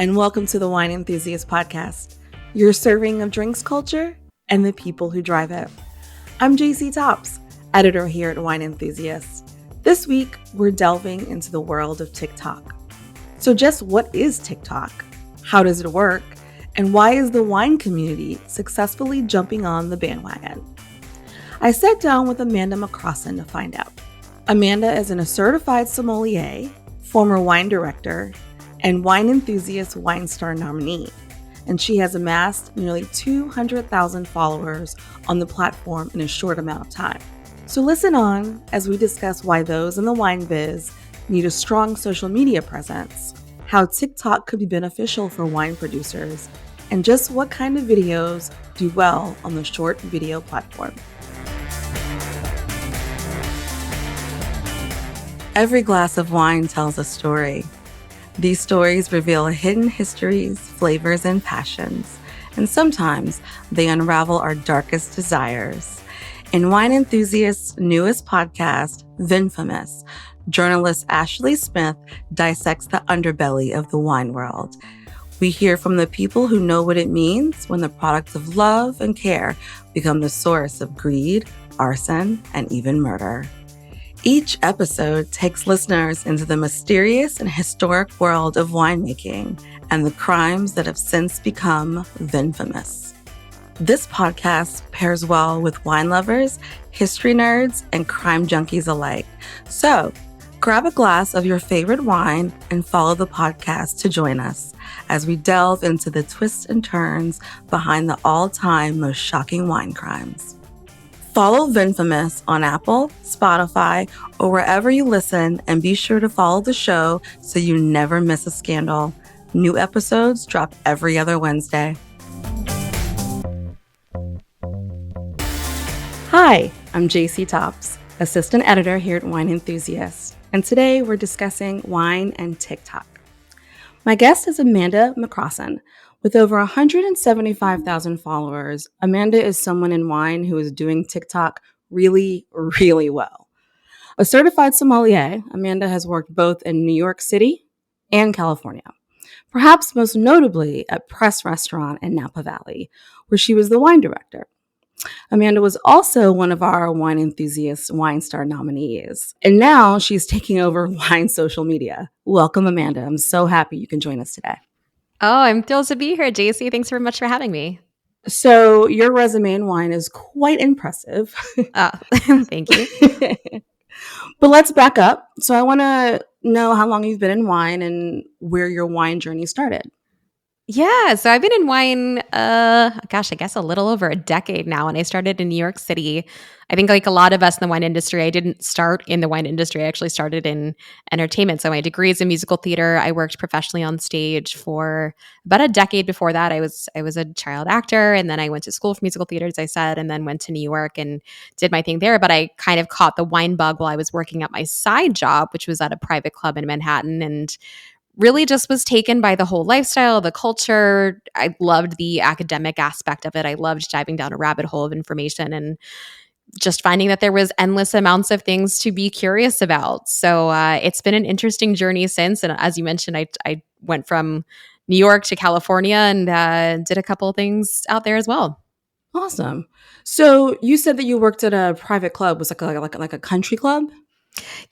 and welcome to the Wine Enthusiast Podcast, your serving of drinks culture and the people who drive it. I'm JC Tops, editor here at Wine Enthusiast. This week, we're delving into the world of TikTok. So just what is TikTok? How does it work? And why is the wine community successfully jumping on the bandwagon? I sat down with Amanda McCrossan to find out. Amanda is a certified sommelier, former wine director, and Wine Enthusiast Wine Star nominee, and she has amassed nearly 200,000 followers on the platform in a short amount of time. So listen on as we discuss why those in the wine biz need a strong social media presence, how TikTok could be beneficial for wine producers, and just what kind of videos do well on the short video platform. Every glass of wine tells a story. These stories reveal hidden histories, flavors, and passions, and sometimes they unravel our darkest desires. In Wine Enthusiast's newest podcast, Vinfamous, journalist Ashley Smith dissects the underbelly of the wine world. We hear from the people who know what it means when the products of love and care become the source of greed, arson, and even murder. Each episode takes listeners into the mysterious and historic world of winemaking and the crimes that have since become Vinfamous. This podcast pairs well with wine lovers, history nerds, and crime junkies alike. So grab a glass of your favorite wine and follow the podcast to join us as we delve into the twists and turns behind the all-time most shocking wine crimes. Follow Vinfamous on Apple, Spotify, or wherever you listen, and be sure to follow the show so you never miss a scandal. New episodes drop every other Wednesday. Hi, I'm JC Tops, assistant editor here at Wine Enthusiast, and today we're discussing wine and TikTok. My guest is Amanda McCrossan. With over 175,000 followers, Amanda is someone in wine who is doing TikTok really, really well. A certified sommelier, Amanda has worked both in New York City and California, perhaps most notably at Press Restaurant in Napa Valley, where she was the wine director. Amanda was also one of our Wine Enthusiast Wine Star nominees, and now she's taking over wine social media. Welcome, Amanda. I'm so happy you can join us today. Oh, I'm thrilled to be here, JC. Thanks very much for having me. So your resume in wine is quite impressive. Thank you. But let's back up. So I want to know how long you've been in wine and where your wine journey started. Yeah, so I've been in wine, I guess a little over a decade now, and I started in New York City. I think like a lot of us in the wine industry, I didn't start in the wine industry. I actually started in entertainment. So my degree is in musical theater. I worked professionally on stage for about a decade before that. I was a child actor, and then I went to school for musical theater, as I said, and then went to New York and did my thing there. But I kind of caught the wine bug while I was working at my side job, which was at a private club in Manhattan, and really just was taken by the whole lifestyle, the culture. I loved the academic aspect of it. I loved diving down a rabbit hole of information and just finding that there was endless amounts of things to be curious about. So it's been an interesting journey since. And as you mentioned, I went from New York to California and did a couple of things out there as well. Awesome. So you said that you worked at a private club. Was like a country club?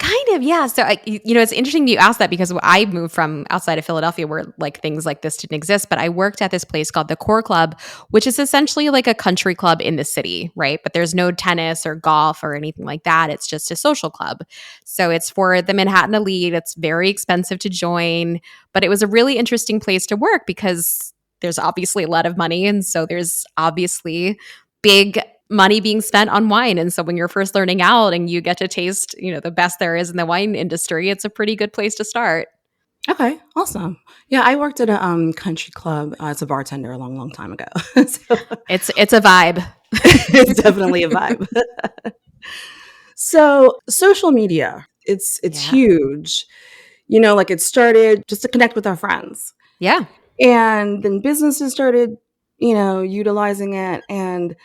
Kind of, yeah. So, it's interesting you asked that because I moved from outside of Philadelphia where like things like this didn't exist. But I worked at this place called the Core Club, which is essentially like a country club in the city, right? But there's no tennis or golf or anything like that. It's just a social club. So it's for the Manhattan elite. It's very expensive to join, but it was a really interesting place to work because there's obviously a lot of money. And so there's obviously big money being spent on wine. And so when you're first learning out and you get to taste, the best there is in the wine industry, it's a pretty good place to start. Okay, awesome. Yeah, I worked at a country club as a bartender a long, long time ago. So, it's a vibe. It's definitely a vibe. So social media, it's huge. Like it started just to connect with our friends. Yeah. And then businesses started, utilizing it. And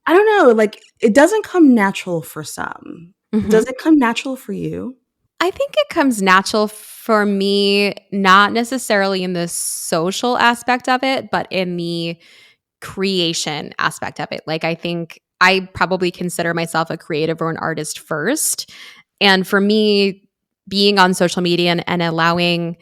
I don't know, like it doesn't come natural for some. Mm-hmm. Does it come natural for you? I think it comes natural for me, not necessarily in the social aspect of it, but in the creation aspect of it. Like, I think I probably consider myself a creative or an artist first. And for me, being on social media and allowing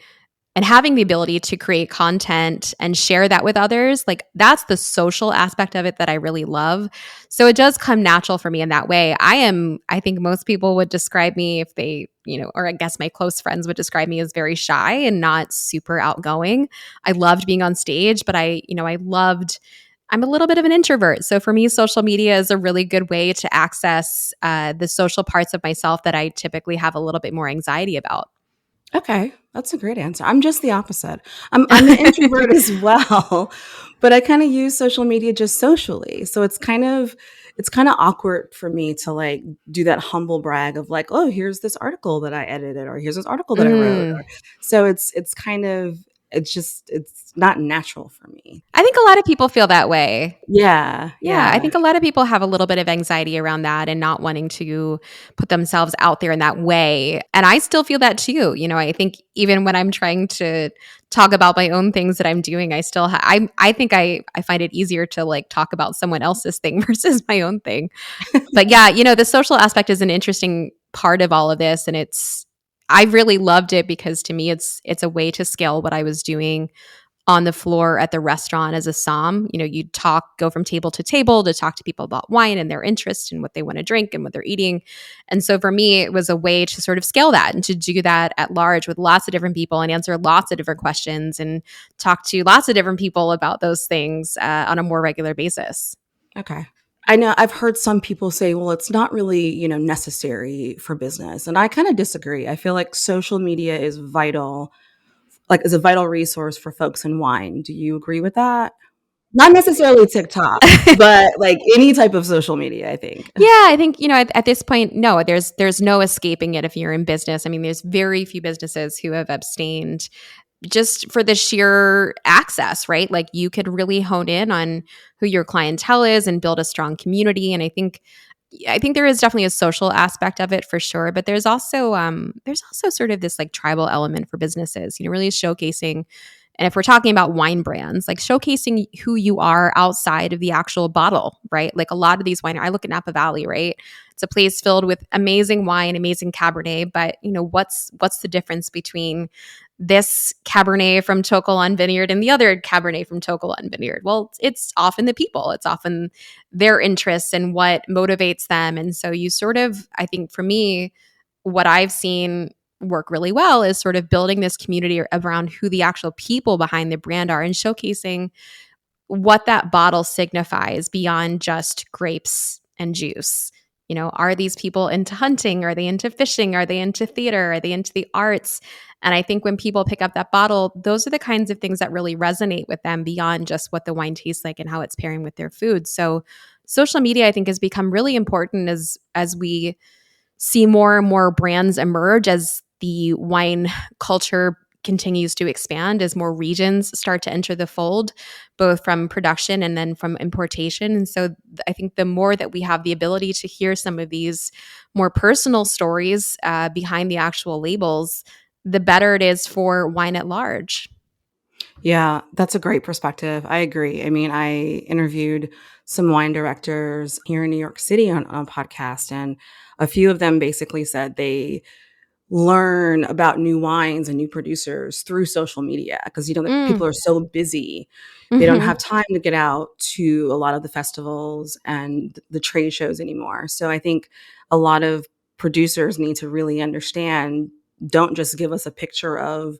and having the ability to create content and share that with others, like that's the social aspect of it that I really love. So it does come natural for me in that way. I think most people would describe me, if they, or I guess my close friends would describe me as very shy and not super outgoing. I loved being on stage, but I'm a little bit of an introvert. So for me, social media is a really good way to access the social parts of myself that I typically have a little bit more anxiety about. Okay, that's a great answer. I'm just the opposite. I'm an introvert as well, but I kind of use social media just socially. So it's kind of awkward for me to like do that humble brag of like, oh, here's this article that I edited, or here's this article that I wrote. Mm. Or so it's not natural for me. I think a lot of people feel that way. Yeah, Yeah, I yeah. think a lot of people have a little bit of anxiety around that and not wanting to put themselves out there in that way. And I still feel that too. I think even when I'm trying to talk about my own things that I'm doing, I still I think I find it easier to like talk about someone else's thing versus my own thing. But yeah, the social aspect is an interesting part of all of this, and I really loved it because to me it's a way to scale what I was doing on the floor at the restaurant as a som. You go from table to table to talk to people about wine and their interest and what they want to drink and what they're eating. And so for me, it was a way to sort of scale that and to do that at large with lots of different people and answer lots of different questions and talk to lots of different people about those things on a more regular basis. Okay. I know I've heard some people say, well, it's not really, necessary for business. And I kind of disagree. I feel like social media is vital, like is a vital resource for folks in wine. Do you agree with that? Not necessarily TikTok, but like any type of social media, I think. Yeah, I think at this point, no, there's no escaping it if you're in business. I mean, there's very few businesses who have abstained just for the sheer access, right? Like you could really hone in on who your clientele is and build a strong community. And I think there is definitely a social aspect of it for sure, but there's also sort of this like tribal element for businesses, really showcasing. And if we're talking about wine brands, like showcasing who you are outside of the actual bottle, right? Like a lot of these I look at Napa Valley, right? It's a place filled with amazing wine, amazing Cabernet, but what's the difference between this Cabernet from To Kalon Vineyard and the other Cabernet from To Kalon Vineyard? Well, it's often the people, it's often their interests and what motivates them. And so you sort of, I think for me, what I've seen work really well is sort of building this community around who the actual people behind the brand are and showcasing what that bottle signifies beyond just grapes and juice. Are these people into hunting? Are they into fishing? Are they into theater? Are they into the arts? And I think when people pick up that bottle, those are the kinds of things that really resonate with them beyond just what the wine tastes like and how it's pairing with their food. So social media, I think, has become really important as we see more and more brands emerge as the wine culture continues to expand, as more regions start to enter the fold, both from production and then from importation. And so I think the more that we have the ability to hear some of these more personal stories behind the actual labels, the better it is for wine at large. Yeah, that's a great perspective. I agree. I mean, I interviewed some wine directors here in New York City on a podcast, and a few of them basically said they learn about new wines and new producers through social media because the Mm. people are so busy. They don't Hmm. have time to get out to a lot of the festivals and the trade shows anymore. So I think a lot of producers need to really understand, don't just give us a picture of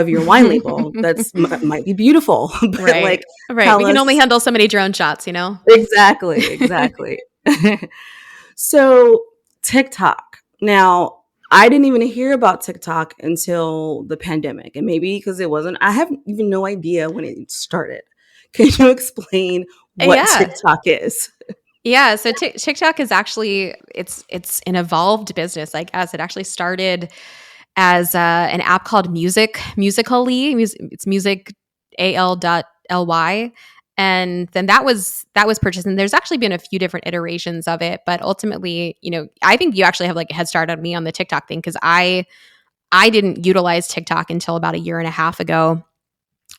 your wine label that's might be beautiful, but like Right. Right. We tell can only us handle so many drone shots. exactly, exactly. So TikTok. Now, I didn't even hear about TikTok until the pandemic, and maybe because it wasn't, I have even no idea when it started. Can you explain what Yeah. TikTok is? Yeah, so TikTok is actually it's an evolved business. I guess it actually started as an app called Musical.ly. It's music al.ly. And then that was purchased. And there's actually been a few different iterations of it, but ultimately, I think you actually have like a head start on me on the TikTok thing, because I didn't utilize TikTok until about a year and a half ago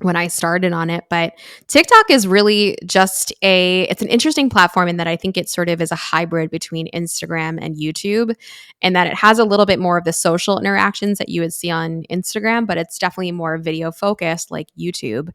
when I started on it. But TikTok is really just it's an interesting platform in that I think it sort of is a hybrid between Instagram and YouTube, and that it has a little bit more of the social interactions that you would see on Instagram, but it's definitely more video focused like YouTube.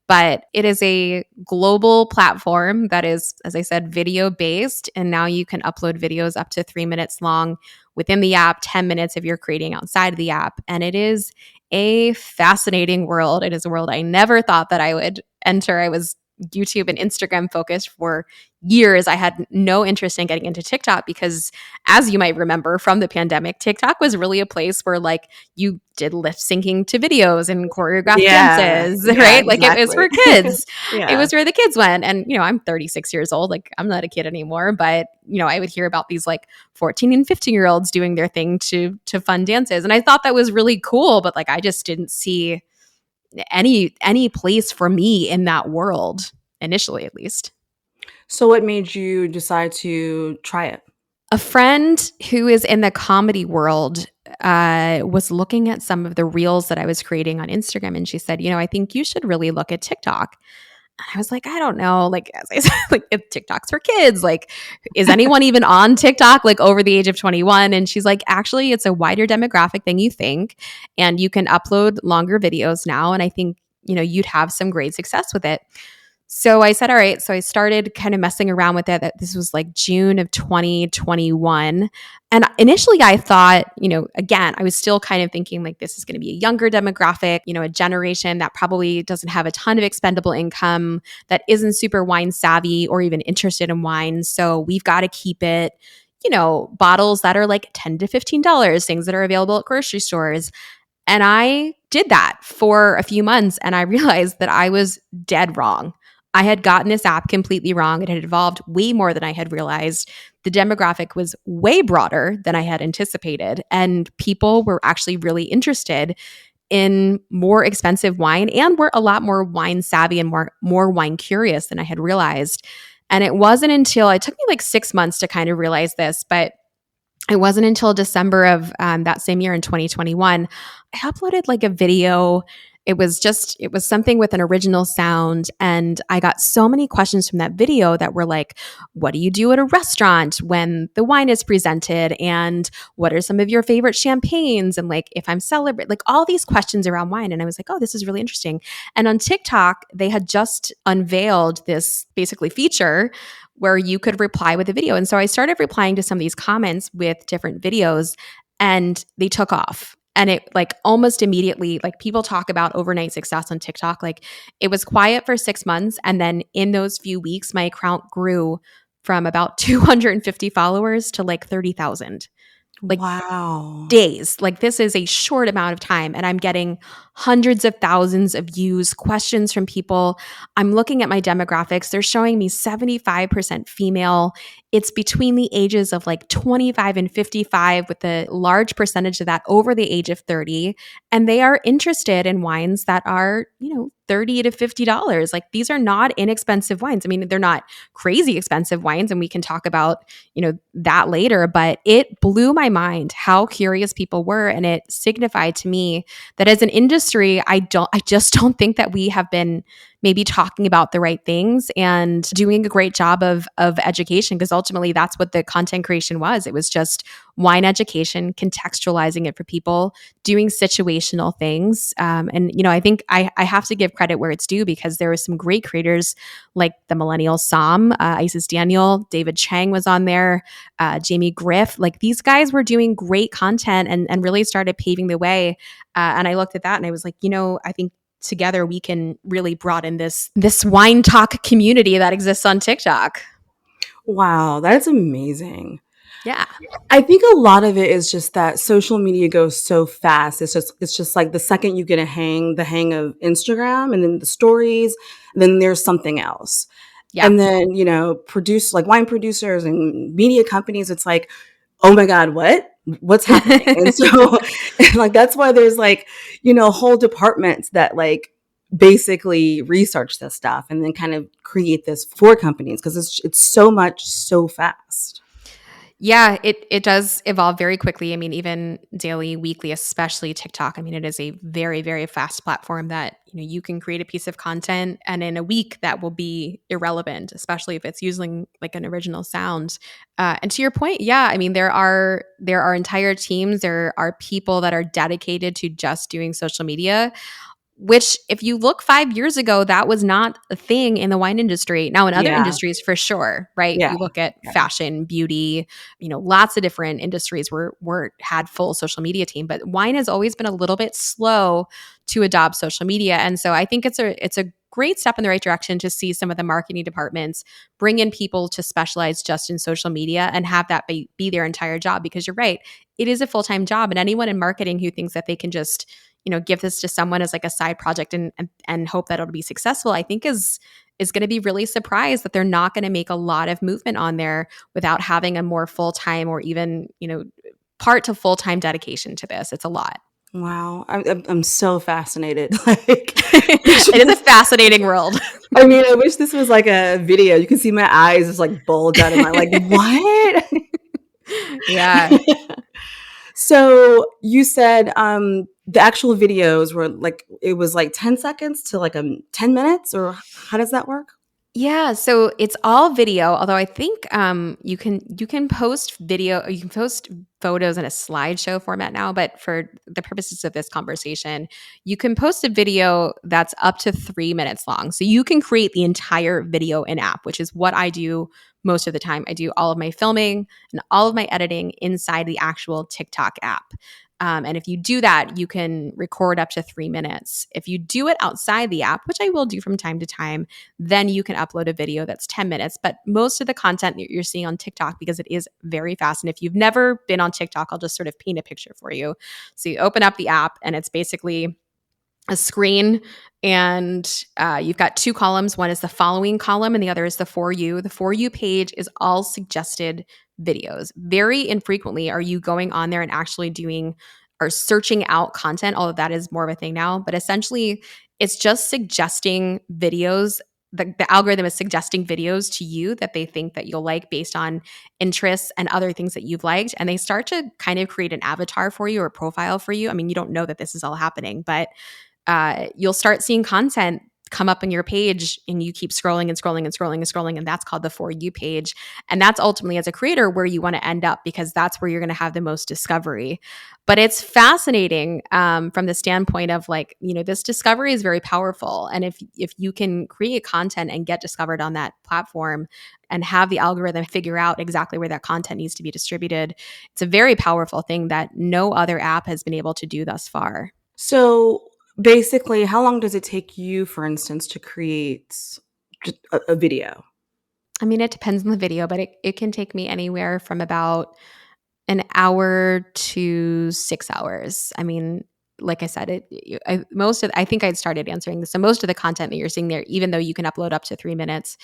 But it is a global platform that is, as I said, video based. And now you can upload videos up to 3 minutes long within the app, 10 minutes if you're creating outside of the app. And it is a fascinating world. It is a world I never thought that I would enter. I was YouTube and Instagram focused for years. I had no interest in getting into TikTok because, as you might remember from the pandemic, TikTok was really a place where like you did lip syncing to videos and choreographed dances, right? Like it was for kids. It was where the kids went. And, I'm 36 years old. Like I'm not a kid anymore, but, I would hear about these like 14 and 15-year-olds doing their thing to fun dances. And I thought that was really cool, but like I just didn't see any place for me in that world, initially at least. So what made you decide to try it? A friend who is in the comedy world was looking at some of the reels that I was creating on Instagram, and she said, I think you should really look at TikTok. And I was like, I don't know. Like, as I said, like if TikTok's for kids, like, is anyone even on TikTok like over the age of 21? And she's like, actually, it's a wider demographic than you think. And you can upload longer videos now. And I think, you'd have some great success with it. So I said, all right. So I started kind of messing around with it. That this was like June of 2021. And initially I thought, again, I was still kind of thinking like this is going to be a younger demographic, a generation that probably doesn't have a ton of expendable income, that isn't super wine savvy or even interested in wine. So we've got to keep it, bottles that are like $10 to $15, things that are available at grocery stores. And I did that for a few months, and I realized that I was dead wrong. I had gotten this app completely wrong. It had evolved way more than I had realized. The demographic was way broader than I had anticipated. And people were actually really interested in more expensive wine and were a lot more wine savvy and more wine curious than I had realized. And it wasn't until it took me like 6 months to kind of realize this, but it wasn't until December of that same year in 2021, I uploaded like a video. It was something with an original sound. And I got so many questions from that video that were like, what do you do at a restaurant when the wine is presented? And what are some of your favorite champagnes? And like, if I'm celebrating, like all these questions around wine. And I was like, oh, this is really interesting. And on TikTok, they had just unveiled this basically feature where you could reply with a video. And so I started replying to some of these comments with different videos, and they took off. And it like almost immediately, like people talk about overnight success on TikTok. Like it was quiet for 6 months. And then in those few weeks, my account grew from about 250 followers to like 30,000. Like Wow. days. Like this is a short amount of time, and I'm getting hundreds of thousands of views, questions from people. I'm looking at my demographics. They're showing me 75% female. It's between the ages of like 25 and 55, with a large percentage of that over the age of 30. And they are interested in wines that are, $30 to $50. Like these are not inexpensive wines. I mean, they're not crazy expensive wines, and we can talk about, that later, but it blew my mind how curious people were. And it signified to me that as an industry, I just don't think that we have been maybe talking about the right things and doing a great job of education, because ultimately that's what the content creation was. It was just wine education, contextualizing it for people, doing situational things. And, I think I have to give credit where it's due, because there were some great creators like the Millennial Som, Isis Daniel, David Chang was on there, Jamie Griff. Like these guys were doing great content and really started paving the way. And I looked at that and I was like, I think together we can really broaden this wine talk community that exists on TikTok. Wow, that's amazing. Yeah. I think a lot of it is just that social media goes so fast. It's just like the second you get the hang of Instagram and then the stories, then there's something else. Yeah. And then, produce like wine producers and media companies, it's like, oh my God, what's happening? And so and like that's why there's like, whole departments that like basically research this stuff and then kind of create this for companies because it's so much so fast. Yeah, it does evolve very quickly. I mean, even daily, weekly, especially TikTok. I mean, it is a very, very fast platform that, you can create a piece of content and in a week that will be irrelevant, especially if it's using like an original sound. And to your point, yeah, I mean, there are entire teams, there are people that are dedicated to just doing social media, which if you look 5 years ago, that was not a thing in the wine industry. Now in other Yeah. industries for sure, right? Yeah. You look at Yeah. fashion, beauty, lots of different industries were had full social media team, but wine has always been a little bit slow to adopt social media. And so I think it's a great step in the right direction to see some of the marketing departments bring in people to specialize just in social media and have that be their entire job, because you're right, it is a full-time job, and anyone in marketing who thinks that they can just give this to someone as like a side project and hope that it'll be successful, I think is going to be really surprised that they're not going to make a lot of movement on there without having a more full-time or even, part to full-time dedication to this. It's a lot. Wow. I'm so fascinated. Like, It is a fascinating world. I mean, I wish this was like a video. You can see my eyes just like bulge out of my like, what? Yeah. So you said the actual videos were like it was like 10 seconds to like 10 minutes, or how does that work? Yeah, so it's all video, although I think you can post video, or you can post photos in a slideshow format now, but for the purposes of this conversation, you can post a video that's up to 3 minutes long. So you can create the entire video in app, which is what I do most of the time. I do all of my filming and all of my editing inside the actual TikTok app. And if you do that, you can record up to 3 minutes. If you do it outside the app, which I will do from time to time, then you can upload a video that's 10 minutes. But most of the content that you're seeing on TikTok, because it is very fast. And if you've never been on TikTok, I'll just sort of paint a picture for you. So you open up the app and it's basically a screen, and you've got two columns. One is the following column and the other is the For You. The For You page is all suggested videos. Very infrequently are you going on there and actually doing or searching out content, although that is more of a thing now. But essentially, it's just suggesting videos. The algorithm is suggesting videos to you that they think that you'll like based on interests and other things that you've liked. And they start to kind of create an avatar for you or profile for you. I mean, you don't know that this is all happening, but you'll start seeing content come up on your page, and you keep scrolling and scrolling and scrolling and scrolling, and that's called the For You page. And that's ultimately, as a creator, where you want to end up, because that's where you're going to have the most discovery. But it's fascinating from the standpoint of like, this discovery is very powerful. And if you can create content and get discovered on that platform and have the algorithm figure out exactly where that content needs to be distributed, it's a very powerful thing that no other app has been able to do thus far. So basically, how long does it take you, for instance, to create just a video? I mean, it depends on the video, but it can take me anywhere from about an hour to 6 hours. I mean, like I said, I think I'd started answering this. So most of the content that you're seeing there, even though you can upload up to 3 minutes,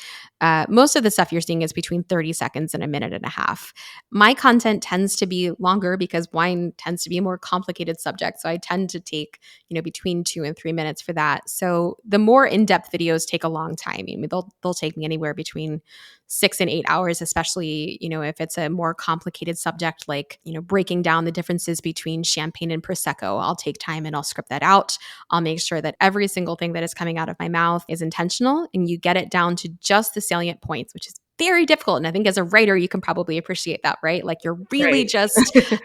most of the stuff you're seeing is between 30 seconds and a minute and a half. My content tends to be longer because wine tends to be a more complicated subject. So I tend to take, between 2 and 3 minutes for that. So the more in-depth videos take a long time. I mean, they'll take me anywhere between 6 and 8 hours, especially, if it's a more complicated subject, like, breaking down the differences between champagne and Prosecco. I'll take time and I'll script that out. I'll make sure that every single thing that is coming out of my mouth is intentional, and you get it down to just the salient points, which is very difficult. And I think as a writer, you can probably appreciate that, right? Like you're really Right. just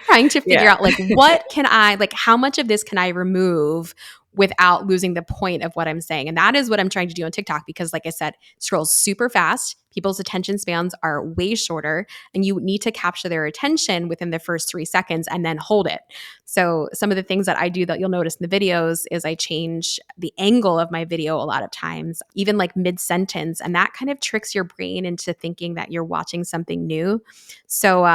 trying to figure Yeah. out like, how much of this can I remove without losing the point of what I'm saying. And that is what I'm trying to do on TikTok, because like I said, it scrolls super fast. People's attention spans are way shorter, and you need to capture their attention within the first 3 seconds and then hold it. So some of the things that I do that you'll notice in the videos is I change the angle of my video a lot of times, even like mid-sentence, and that kind of tricks your brain into thinking that you're watching something new. So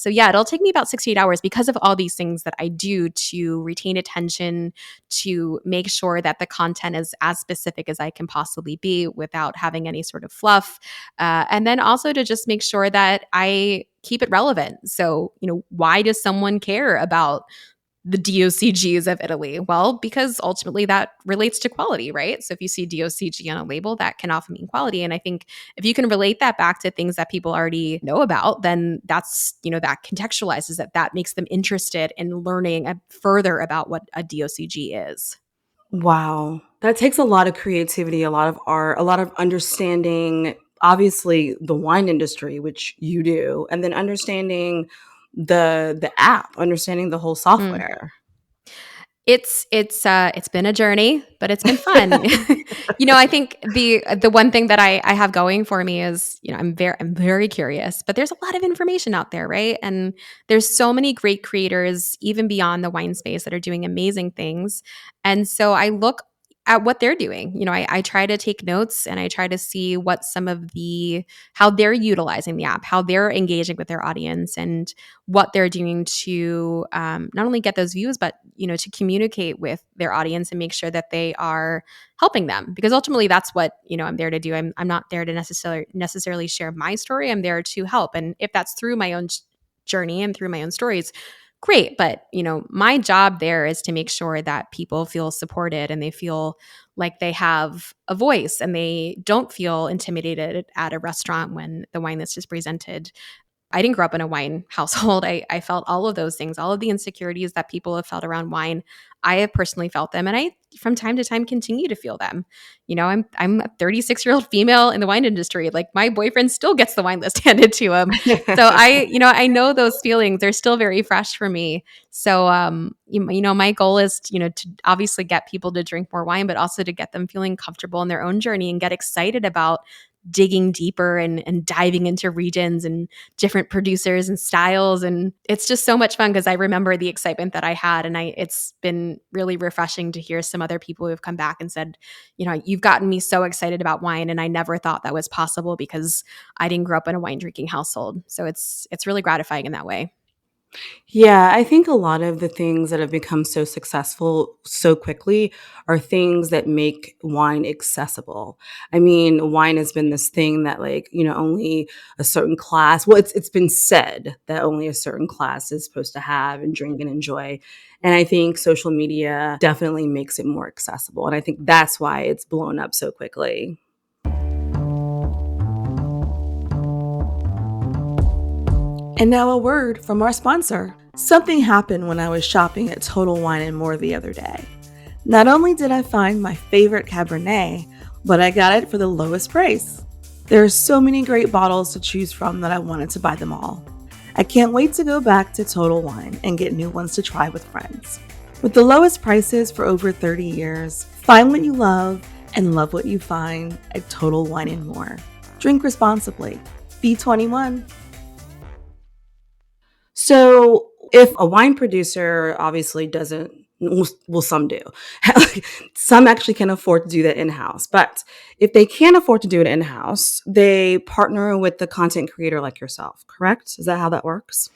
yeah, it'll take me about 68 hours because of all these things that I do to retain attention, to make sure that the content is as specific as I can possibly be without having any sort of fluff. And then also to just make sure that I keep it relevant. So, why does someone care about the DOCGs of Italy? Well, because ultimately that relates to quality, right? So if you see DOCG on a label, that can often mean quality. And I think if you can relate that back to things that people already know about, then that's, that contextualizes it. That makes them interested in learning further about what a DOCG is. Wow. That takes a lot of creativity, a lot of art, a lot of understanding, obviously, the wine industry, which you do, and then understanding the app, understanding the whole Mm. software. It's been a journey, but it's been fun. I think the one thing that I have going for me is, I'm very curious, but there's a lot of information out there, right? And there's so many great creators even beyond the wine space that are doing amazing things. And so I look at what they're doing. I try to take notes and I try to see what how they're utilizing the app, how they're engaging with their audience, and what they're doing to not only get those views, but to communicate with their audience and make sure that they are helping them. Because ultimately, that's what I'm there to do. I'm not there to necessarily share my story. I'm there to help, and if that's through my own journey and through my own stories, great. But my job there is to make sure that people feel supported and they feel like they have a voice and they don't feel intimidated at a restaurant when the wine list is presented. I didn't grow up in a wine household. I felt all of those things, all of the insecurities that people have felt around wine. I have personally felt them, and I, from time to time, continue to feel them. I'm a 36-year-old female in the wine industry. Like, my boyfriend still gets the wine list handed to him, so I know those feelings. They're still very fresh for me. So my goal is to obviously get people to drink more wine, but also to get them feeling comfortable in their own journey and get excited about digging deeper and diving into regions and different producers and styles. And it's just so much fun because I remember the excitement that I had. And it's been really refreshing to hear some other people who have come back and said, you've gotten me so excited about wine. And I never thought that was possible because I didn't grow up in a wine drinking household. So it's really gratifying in that way. Yeah, I think a lot of the things that have become so successful so quickly are things that make wine accessible. I mean, wine has been this thing that, like, only a certain class, well, it's been said that only a certain class is supposed to have and drink and enjoy. And I think social media definitely makes it more accessible. And I think that's why it's blown up so quickly. And now a word from our sponsor. Something happened when I was shopping at Total Wine & More the other day. Not only did I find my favorite Cabernet, but I got it for the lowest price. There are so many great bottles to choose from that I wanted to buy them all. I can't wait to go back to Total Wine and get new ones to try with friends. With the lowest prices for over 30 years, find what you love and love what you find at Total Wine & More. Drink responsibly. Be 21. So if a wine producer obviously doesn't, well, some do. Some actually can afford to do that in-house. But if they can't afford to do it in-house, they partner with the content creator like yourself, correct? Is that how that works?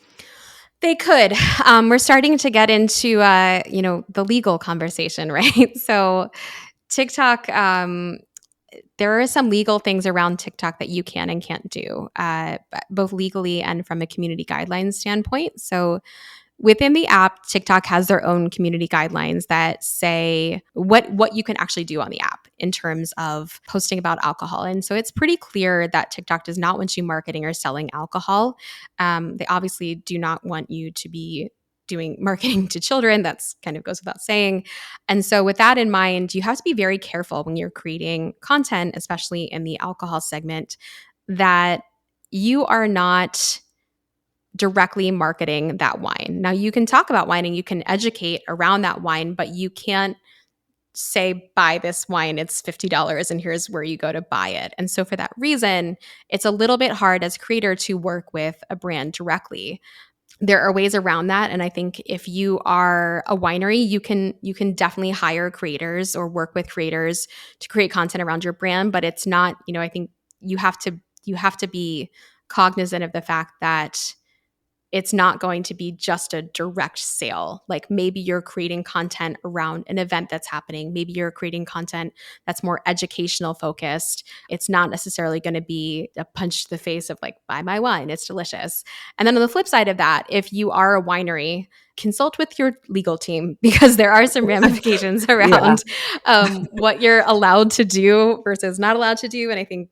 They could. We're starting to get into, the legal conversation, right? So TikTok, there are some legal things around TikTok that you can and can't do, both legally and from a community guidelines standpoint. So within the app, TikTok has their own community guidelines that say what you can actually do on the app in terms of posting about alcohol. And so it's pretty clear that TikTok does not want you marketing or selling alcohol. They obviously do not want you to be doing marketing to children. That's kind of goes without saying. And so with that in mind, you have to be very careful when you're creating content, especially in the alcohol segment, that you are not directly marketing that wine. Now, you can talk about wine and you can educate around that wine, but you can't say, buy this wine, it's $50 and here's where you go to buy it. And so for that reason, it's a little bit hard as a creator to work with a brand directly. There are ways around that, and I think if you are a winery, you can definitely hire creators or work with creators to create content around your brand, but it's not, I think you have to be cognizant of the fact that it's not going to be just a direct sale. Like maybe you're creating content around an event that's happening. Maybe you're creating content that's more educational focused. It's not necessarily going to be a punch to the face of like, buy my wine, it's delicious. And then on the flip side of that, if you are a winery, consult with your legal team because there are some ramifications around what you're allowed to do versus not allowed to do. And I think,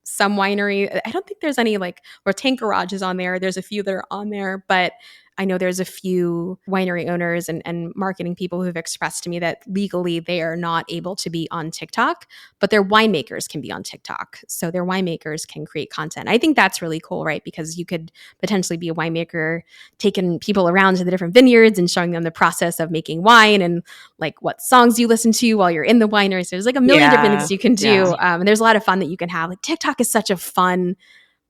some winery, I don't think there's any like, or Tank Garage is on there. There's a few that are on there, but I know there's a few winery owners and marketing people who've expressed to me that legally they are not able to be on TikTok, but their winemakers can be on TikTok. So their winemakers can create content. I think that's really cool, right? Because you could potentially be a winemaker taking people around to the different vineyards and showing them the process of making wine and like what songs you listen to while you're in the winery. So there's like a million different things you can do. And there's a lot of fun that you can have. Like TikTok is such a fun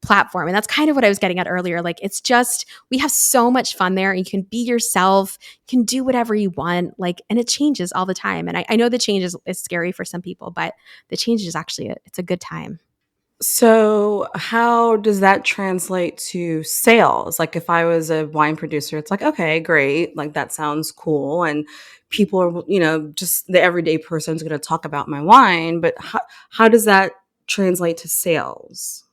platform. And that's kind of what I was getting at earlier. Like it's just, we have so much fun there. You can be yourself, you can do whatever you want, like, and it changes all the time. And I know the change is scary for some people, but the change is actually, it's a good time. So how does that translate to sales? Like if I was a wine producer, it's like, okay, great. Like that sounds cool. And people are, just the everyday person's going to talk about my wine, but how does that translate to sales?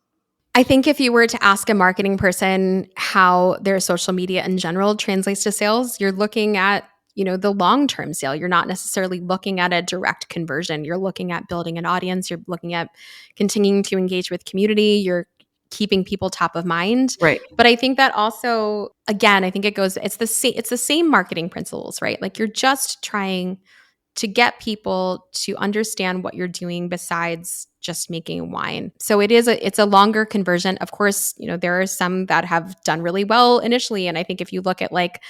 I think if you were to ask a marketing person how their social media in general translates to sales, you're looking at, the long-term sale. You're not necessarily looking at a direct conversion. You're looking at building an audience. You're looking at continuing to engage with community. You're keeping people top of mind. Right. But I think that also, again, I think it's the same marketing principles, right? Like you're just trying to get people to understand what you're doing besides just making wine. So it's a longer conversion. Of course, there are some that have done really well initially. And I think if you look at like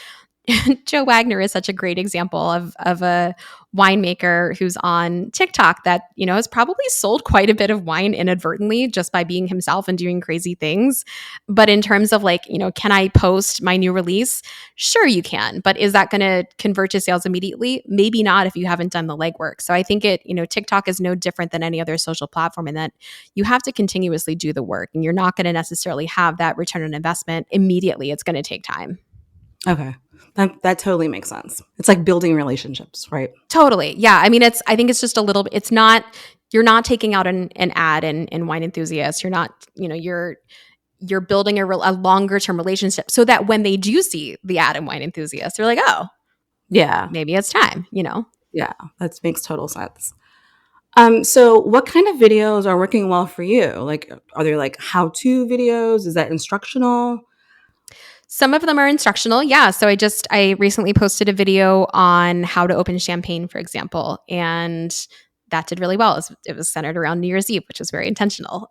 Joe Wagner is such a great example of a winemaker who's on TikTok that, has probably sold quite a bit of wine inadvertently just by being himself and doing crazy things. But in terms of like, can I post my new release? Sure, you can. But is that going to convert to sales immediately? Maybe not if you haven't done the legwork. So I think TikTok is no different than any other social platform in that you have to continuously do the work and you're not going to necessarily have that return on investment immediately. It's going to take time. Okay. That totally makes sense. It's like building relationships, right? Totally. Yeah. I mean, I think it's just a little bit, you're not taking out an ad in Wine Enthusiast. You're not, you're building a longer term relationship so that when they do see the ad in Wine Enthusiast, they're like, oh, yeah, maybe it's time, Yeah, that makes total sense. So what kind of videos are working well for you? Like, are there like how-to videos? Is that instructional? Some of them are instructional. Yeah. So I recently posted a video on how to open champagne, for example, and that did really well. It was centered around New Year's Eve, which was very intentional.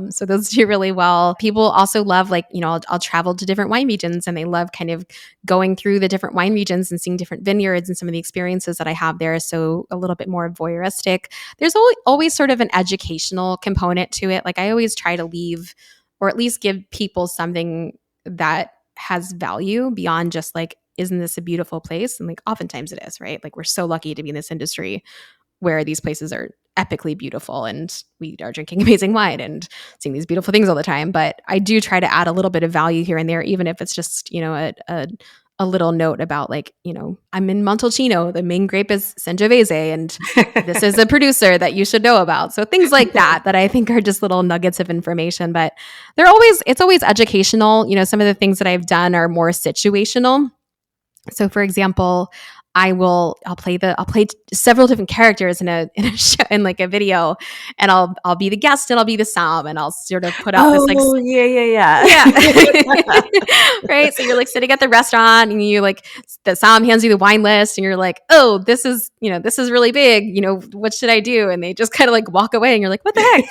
So those do really well. People also love I'll travel to different wine regions and they love kind of going through the different wine regions and seeing different vineyards and some of the experiences that I have there. So a little bit more voyeuristic. There's always sort of an educational component to it. Like I always try to leave or at least give people something that has value beyond just like, isn't this a beautiful place? And like oftentimes it is, right? Like we're so lucky to be in this industry where these places are epically beautiful and we are drinking amazing wine and seeing these beautiful things all the time. But I do try to add a little bit of value here and there, even if it's just, a little note about like, I'm in Montalcino, the main grape is Sangiovese, and this is a producer that you should know about. So things like that I think are just little nuggets of information, but it's always educational. Some of the things that I've done are more situational. So for example, I'll play several different characters in a show, in like a video, and I'll be the guest and I'll be the somm, and I'll sort of put out this like yeah right. So you're like sitting at the restaurant and you like the somm hands you the wine list and you're like, oh, this is really big, what should I do? And they just kind of like walk away and you're like, what the heck?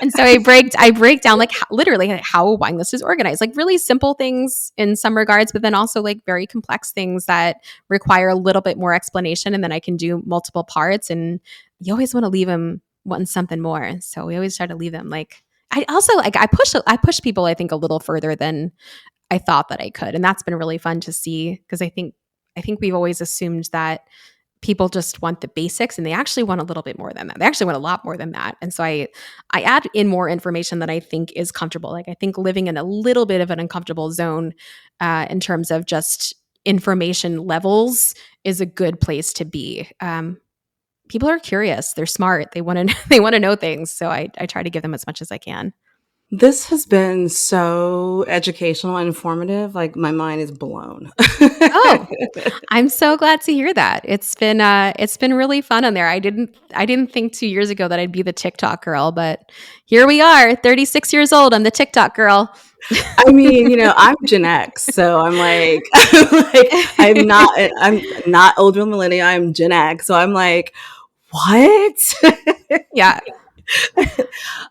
And so I break down like literally how a wine list is organized, like really simple things in some regards, but then also like very complex things that require a little bit more explanation. And then I can do multiple parts, and you always want to leave them wanting something more. So we always try to leave them like, I also like, I push people, I think, a little further than I thought that I could. And that's been really fun to see because I think we've always assumed that people just want the basics, and they actually want a little bit more than that. They actually want a lot more than that. And so I add in more information that I think is comfortable. Like I think living in a little bit of an uncomfortable zone in terms of just information levels is a good place to be. People are curious. They're smart. They want to they want to know things. So I try to give them as much as I can. This has been so educational and informative. Like my mind is blown. Oh, I'm so glad to hear that. It's been really fun on there. I didn't think 2 years ago that I'd be the TikTok girl, but here we are, 36 years old. I'm the TikTok girl. I mean, I'm Gen X, so I'm like, I'm not older millennial. I'm Gen X, so I'm like, what? Yeah.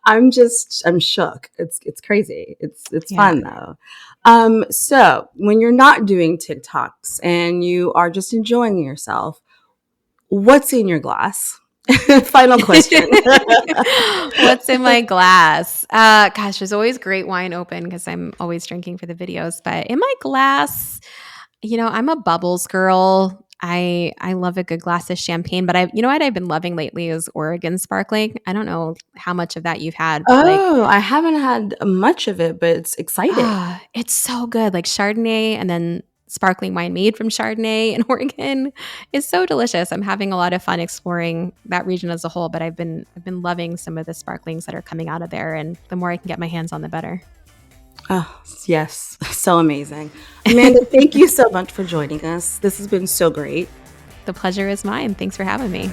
I'm shook. It's crazy. It's Yeah. fun though. So when you're not doing TikToks and you are just enjoying yourself, what's in your glass? Final question. What's in my glass? Gosh, there's always great wine open because I'm always drinking for the videos. But in my glass, I'm a bubbles girl. I love a good glass of champagne, but you know what I've been loving lately is Oregon sparkling. I don't know how much of that you've had, but I haven't had much of it, but it's exciting. it's so good. Like Chardonnay and then sparkling wine made from Chardonnay in Oregon is so delicious. I'm having a lot of fun exploring that region as a whole, but I've been loving some of the sparklings that are coming out of there, and the more I can get my hands on, the better. Oh, yes. So amazing. Amanda, thank you so much for joining us. This has been so great. The pleasure is mine. Thanks for having me.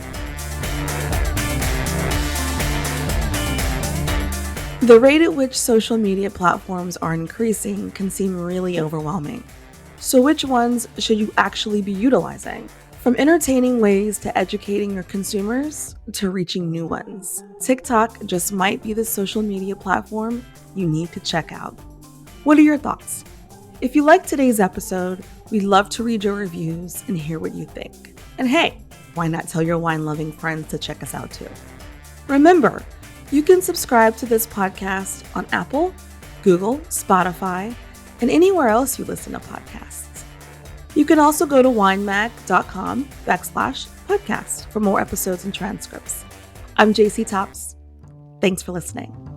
The rate at which social media platforms are increasing can seem really overwhelming. So which ones should you actually be utilizing? From entertaining ways to educating your consumers to reaching new ones, TikTok just might be the social media platform you need to check out. What are your thoughts? If you liked today's episode, we'd love to read your reviews and hear what you think. And hey, why not tell your wine-loving friends to check us out too? Remember, you can subscribe to this podcast on Apple, Google, Spotify, and anywhere else you listen to podcasts. You can also go to winemag.com/podcast for more episodes and transcripts. I'm JC Tops. Thanks for listening.